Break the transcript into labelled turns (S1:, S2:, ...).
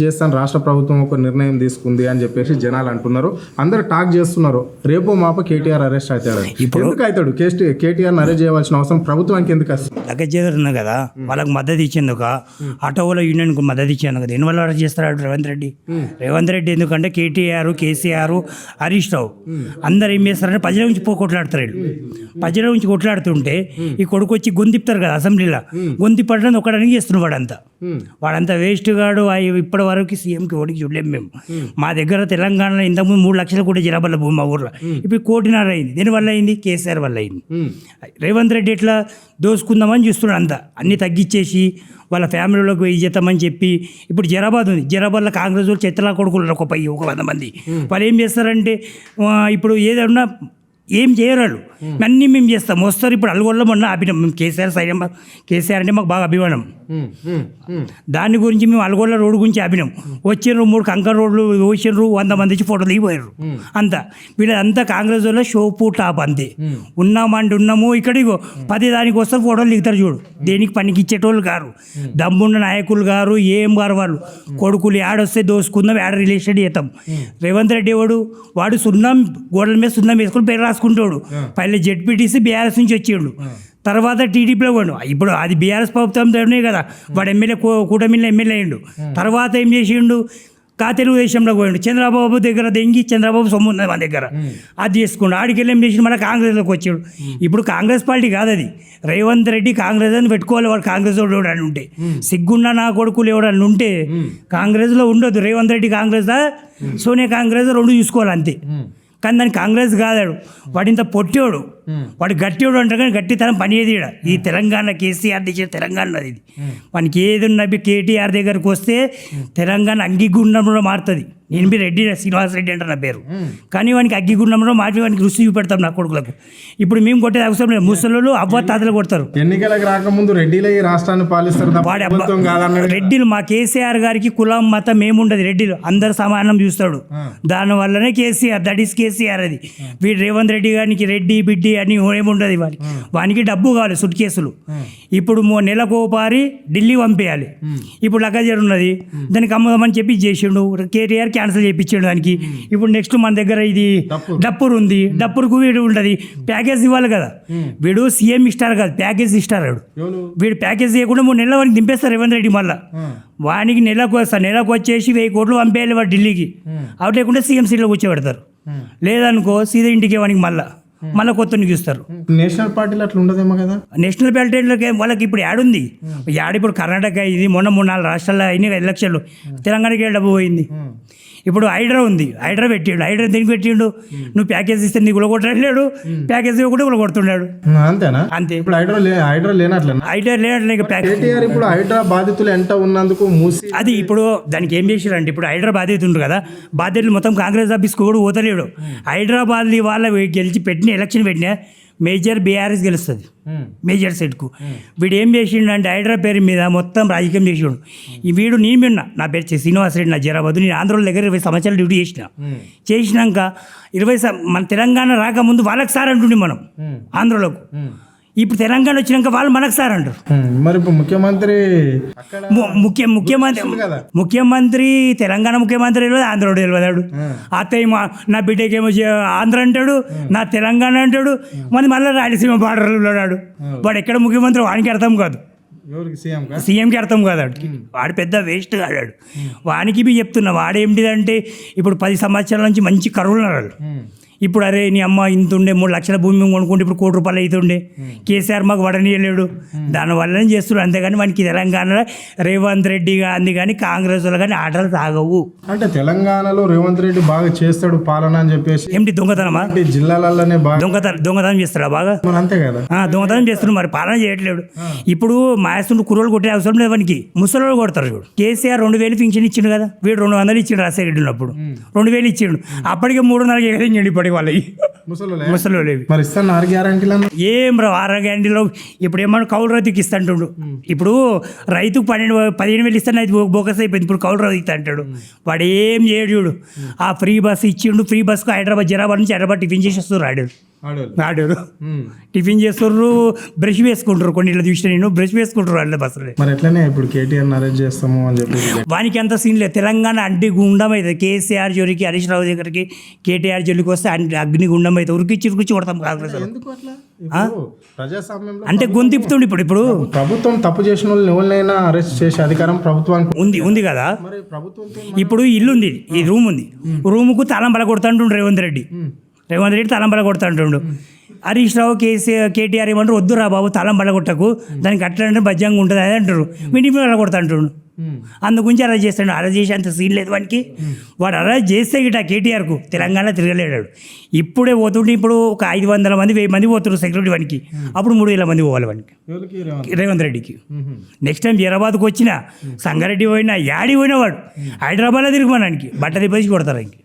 S1: చేస్తాను రాష్ట్ర ప్రభుత్వం ఒక నిర్ణయం తీసుకుంది అని చెప్పేసి జనాలు అంటున్నారు. అందరు టాక్ చేస్తున్నారు రేపో మాప కేటీఆర్ అరెస్ట్ అవుతాడు. ఇప్పుడు ఎందుకు అవుతాడు? కేటీఆర్ అరెస్ట్ చేయవలసిన అవసరం ప్రభుత్వానికి ఎందుకు వస్తుంది?
S2: లగేజ్ ఉన్నా కదా, వాళ్ళకి మద్దతు ఇచ్చేందుక ఆటోల యూనియన్కు మద్దతు ఇచ్చాను కదా, దీనివల్ల అరెస్ట్ చేస్తాడు రేవంత్ రెడ్డి ఎందుకంటే కేటీఆర్, కేసీఆర్, హరీష్ రావు అందరు ఏం చేస్తారంటే ప్రజల నుంచి కొట్లాడతారు. ప్రజల నుంచి కొట్లాడుతుంటే ఈ కొడుకు వచ్చి గొంతిప్తారు కదా అసెంబ్లీలో, గొంతి పడడానికి ఒకడానికి చేస్తున్నాడు. వాడంతా వేస్ట్ గాడు. ఇప్పటి వరకు సీఎంకి ఓడికి చూడలేము మేము. మా దగ్గర తెలంగాణలో ఇంతకుముందు 3 లక్షలు కూడా జనాభాలో భూమి మా ఊర్లో, ఇప్పుడు 1.5 అయింది. దీనివల్ల అయింది కేసీఆర్ వల్ల అయింది. రేవంత్ రెడ్డి ఎట్లా దోసుకుందామని చూస్తున్నాడు. అంతా అన్నీ తగ్గించేసి వాళ్ళ ఫ్యామిలీలోకి ఇచ్చేద్దామని చెప్పి ఇప్పుడు జరాబాద్ ఉంది. జరాబాద్లో కాంగ్రెస్ వాళ్ళు చెత్తలా కొడుకులు ఒక 100 మంది. వాళ్ళు ఏం చేస్తారంటే ఇప్పుడు ఏదన్నా ఏం చేయరాళ్ళు, అన్నీ మేము చేస్తాం వస్తారు. ఇప్పుడు అల్గొల్లో మొన్న ఆపినాం మేము. కేసీఆర్ అంటే మాకు బాగా అభిమానం. దాని గురించి మేము అల్గొల్ల రోడ్డు గురించి ఆపినాం. వచ్చిండ్రు 3 కంకర్ రోడ్లు వచ్చిండ్రు, 100 మంది వచ్చి ఫోటోలు దిగిపోయారు. అంతా వీళ్ళంతా కాంగ్రెస్ వల్ల షోపు టాప్ అంతే. ఉన్నామంటే ఉన్నాము, ఇక్కడికి 10 దానికి వస్తారు ఫోటోలు దిగుతారు. చూడు, దేనికి పనికి ఇచ్చేటోళ్ళు గారు, దమ్మున్న నాయకులు గారు, ఏం గారు వాళ్ళు కొడుకులు ఆడొస్తే దోసుకుందాం, ఆడ రిలేషన్ చేస్తాం. రేవంత్ రెడ్డి వాడు సున్నం గోడల మీద సున్నం వేసుకుని పేరు రాసుకుంటాడు. పైన జెడ్పీటీసీ బీఆర్ఎస్ నుంచి వచ్చిండు, తర్వాత టీడీపీలో పోయాడు. ఇప్పుడు అది బీఆర్ఎస్ ప్రభుత్వంతోనే కదా వాడు ఎమ్మెల్యే, కూటమిలో ఎమ్మెల్యే అయ్యిండు. తర్వాత ఏం చేసిండు, తెలుగుదేశంలో పోయిండు. చంద్రబాబు దగ్గర దెంగి, చంద్రబాబు సొమ్ము ఉన్నది మన దగ్గర, అది చేసుకుండు. ఆడికి వెళ్ళి ఏం చేసిండు, మళ్ళీ కాంగ్రెస్లోకి వచ్చాడు. ఇప్పుడు కాంగ్రెస్ పార్టీ కాదు అది, రేవంత్ రెడ్డి కాంగ్రెస్ అని పెట్టుకోవాలి. వాడు కాంగ్రెస్ వాడు ఎవడని ఉంటే, సిగ్గున్న నా కొడుకులు ఎవడని ఉంటే కాంగ్రెస్లో ఉండొద్దు. రేవంత్ రెడ్డి కాంగ్రెస్, సోనియా కాంగ్రెస్ 2 చూసుకోవాలి అంతే. కానీ దానికి కాంగ్రెస్ కాదాడు, వాడింత పొట్టేవాడు, వాడు గట్టివాడు అంటారు. కానీ గట్టితనం పనిచేది ఈ తెలంగాణ, కేసీఆర్ తెచ్చిన తెలంగాణ ఇది. మనకి ఏది ఉన్న కేటీఆర్ దగ్గరకు వస్తే తెలంగాణ అంగీగుండంలో మారుతుంది. నేను మీరు రెడ్డి, శ్రీనివాస్ రెడ్డి అంటారు నా పేరు, కానీ వానికి అగ్గిగుండంలో మార్చి వానికి రుచి చూపెడతాం నా కొడుకులకు. ఇప్పుడు మేము కొట్టేది అవసరం లేదు, ముసలు అవ్వ తాతలు కొడతారు.
S1: ఎన్నికలకు రాకముందు రెడ్డిలే ఈ రాష్ట్రాన్ని పాలిస్తారు.
S2: రెడ్డిలు మా కేసీఆర్ గారికి కులం మతం ఏముండదు. రెడ్డిలు అందరు సమానం చూస్తాడు. దానివల్లనే కేసీఆర్, దట్ ఈస్ కేసీఆర్. అది వీడు రేవంత్ రెడ్డి గారికి రెడ్డి బిడ్డి అని ఏముండదు. వానికి డబ్బు కావాలి, సుట్ కేసులు. ఇప్పుడు నెలకు పారి ఢిల్లీ పంపేయాలి. ఇప్పుడు లగేజ్ ఉన్నది, దానికి అమ్ముదామని చెప్పి చేసిండు. కేటీఆర్ క్యాన్సిల్ చేయించాడు దానికి. ఇప్పుడు నెక్స్ట్ మన దగ్గర ఇది డప్పురు ఉంది, డప్పురుకు వీడు ఉంటుంది ప్యాకేజ్ ఇవ్వాలి కదా. వీడు సీఎం ఇస్తారు కదా, ప్యాకేజ్ ఇస్తారు. వీడు ప్యాకేజ్ ఇవ్వకుండా 3 నెలల వాడికి దింపేస్తారు రేవంత్ రెడ్డి. మళ్ళీ వానికి నెలకు వచ్చేసి 1000 కోట్లు పంపేయాలి వాడు ఢిల్లీకి. అవి లేకుండా సీఎం సీట్లో కూర్చోబెడతారు. లేదనుకో సీదా ఇంటికి వానికి మళ్ళీ కొత్త ఇస్తారు.
S1: నేషనల్ పార్టీలు అట్లా ఉండదేమో కదా.
S2: నేషనల్ పార్టీలకి వాళ్ళకి ఇప్పుడు యాడుంది, ఇప్పుడు కర్ణాటక ఇది మొన్న 3-4 రాష్ట్రాల్లో అయినాయి ఎలక్షన్లు. తెలంగాణకి డబ్బు పోయింది. ఇప్పుడు హైడ్రా ఉంది, హైడ్రా పెట్టిండు. హైడ్రా దేనికి పెట్టిండు, నువ్వు ప్యాకేజ్ ఇస్తే నీకు కొట్టలేడు, ప్యాకేజ్ ఇవ్వకుండా కొడుతున్నాడు.
S1: అంతేనా? అంతే. ఇప్పుడు హైడ్రా లేనట్లే. ఇప్పుడు హైడ్రా బాధితులు ఎంత ఉన్నందుకు
S2: అది ఇప్పుడు దానికి ఏం చేసారంటే, ఇప్పుడు హైడ్రా బాధితులు ఉంటుంది కదా, బాధ్యతలు మొత్తం కాంగ్రెస్ ఆఫీస్కి కూడా పోతలేడు. హైదరాబాద్ వాళ్ళ గెలిచి ఎలక్షన్ పెట్టినా మేజర్ బీఆర్ఎస్ గెలుస్తుంది, మేజర్ సెట్కు. వీడు ఏం చేసిండు అంటే హైడ్రా పేరు మీద మొత్తం రాజకీయం చేసిండు. వీడు నేను నా పేరు శ్రీనివాస్ రెడ్డి, నా జరాబాద్. నేను ఆంధ్రలో దగ్గర 20 సంవత్సరాలు డ్యూటీ చేసినాక 20 మన తెలంగాణ రాకముందు వాళ్ళకి సార్ అంటుండే మనం ఆంధ్రలోకి. ఇప్పుడు తెలంగాణ వచ్చినాక వాళ్ళు మనకు సార్ అంటారు.
S1: మరి ఇప్పుడు
S2: ముఖ్యమంత్రి తెలంగాణ ముఖ్యమంత్రి తెలియదు, ఆంధ్రుడు తెలియదాడు. అత్తయ్య నా బిడ్డకేమో ఆంధ్ర అంటాడు, నా తెలంగాణ అంటాడు, మళ్ళీ రాయలసీమ బార్డర్లో ఉన్నాడు. వాడు ఎక్కడ ముఖ్యమంత్రి వానికి అర్థం కాదు, సీఎంకి అర్థం కాదు. వాడు పెద్ద వేస్ట్ కాడాడు. వానికి చెప్తున్నా, వాడేమిటిదంటే ఇప్పుడు 10 సంవత్సరాల నుంచి మంచి కరువులు ఉన్నారు. ఇప్పుడు అరే నీ అమ్మ ఇంత ఉండే 3 లక్షల భూమి కొనుక్కుంటే ఇప్పుడు 1 కోటి రూపాయలు అవుతుండే. కేసీఆర్ మాకు వడనీయలేడు, దానివల్లనే చేస్తున్నాడు. అంతేగాని మనకి తెలంగాణలో రేవంత్ రెడ్డి కానీ కానీ కాంగ్రెస్ వాళ్ళు కానీ ఆటలు తాగవు.
S1: అంటే తెలంగాణలో రేవంత్ రెడ్డి బాగా చేస్తాడు పాలన అని చెప్పేసి.
S2: ఏమిటి దొంగతనమా?
S1: జిల్లాలలోనే
S2: దొంగతనం చేస్తాడా బాగా?
S1: అంతే కదా,
S2: దొంగతనం చేస్తున్నాడు, మరి పాలన చేయట్లేడు. ఇప్పుడు మాయస్తుండు కుర్రోలు కొట్టే అవసరం లేదు వానికి, ముసలోళ్ళు కొడతారు. చూడు, కేసీఆర్ 2000 పింఛన్ ఇచ్చిండు కదా, వీడు 200 ఇచ్చిండు. రాజశేఖర రెడ్డి ఉన్నప్పుడు 2000 ఇచ్చిండు, అప్పటికే 3.5 ఎగరించండి. ఇప్పటికి వాళ్ళకి ముసలి ఏం రా 6 గ్యారంటీలో. ఇప్పుడు ఏమన్నా కౌలు రైతుకి ఇస్తాంటుండు. ఇప్పుడు రైతుకు 15,000 ఇస్తాను, అది బోకస్ అయిపోయింది. ఇప్పుడు కౌలు రైతు ఇస్తా అంటాడు. వాడు ఏం చేయడు. చూడు, ఆ ఫ్రీ బస్ ఇచ్చిండు. ఫ్రీ బస్కు హైదరాబాద్, జరాబాద్ నుంచి హైదరాబాద్ టిఫిన్ చేసి వస్తారు రాడు. ఆడోరు టిఫిన్ చేస్తుర్రు బ్రష్ వేసుకుంటారు కొన్ని ఇట్లా చూసిన నేను బ్రష్ వేసుకుంటారు అట్లా బస్సులో.
S1: మరి ఎట్లనే ఇప్పుడు కేటీఆర్ అరెస్ట్ చేస్తాము అని చెప్పి
S2: వానికి అంత సీన్ లేదు. తెలంగాణ అడ్డి గుండం అవుతుంది. కేసీఆర్ జోలికి హరీష్ రావు దగ్గరికి కేటీఆర్ జోలికి వస్తే అగ్ని గుండం అవుతుంది. ఉరికిచ్చి కొడతాం కాంగ్రెస్ వాళ్ళు.
S1: ఎందుకు అట్లా? ఇప్పుడు ప్రజాస్వామ్యంలో
S2: అంటే గొంతిప్పుతుండు ఇప్పుడు
S1: ప్రభుత్వం తప్పు చేసిన వాళ్ళని ఎవరినైనా అరెస్ట్ చేసే అధికారం ప్రభుత్వానికి
S2: ఉంది కదా.
S1: మరి ప్రభుత్వంతో
S2: ఇప్పుడు ఇల్లు ఉంది, ఈ రూమ్ ఉంది, రూముకు తాళం బల కొడుతుంటుండు రేవంత్ రెడ్డి తాళం బల కొడుతుంటుండు. హరీష్ రావు కేటీఆర్ ఏమంటారు, వద్దురా బాబు తాళం బల కొట్టకు, దానికి అట్లా అంటే బజ్జంగా ఉంటుంది అది అంటారు. వీటి బల కొడుతుంటుండు. అందుగురించి అరెస్ట్ చేస్తాడు. అరెస్ట్ చేసే అంత సీన్ లేదు వానికి. వాడు అరెస్ట్ చేస్తే గిట కేటీఆర్కు తెలంగాణ తిరగలేడాడు. ఇప్పుడే పోతుంటే ఇప్పుడు ఒక 500 మంది 1000 మంది పోతున్నారు సెక్యూరిటీ వానికి. అప్పుడు 3000 మంది పోవాలి వానికి రేవంత్ రెడ్డికి. నెక్స్ట్ టైం హైదరాబాద్కి వచ్చినా సంగారెడ్డి పోయినా యాడి పోయినా వాడు హైదరాబాద్లో తిరుగుమనానికి బట్ట దిప్పేసి కొడతారు ఇంక.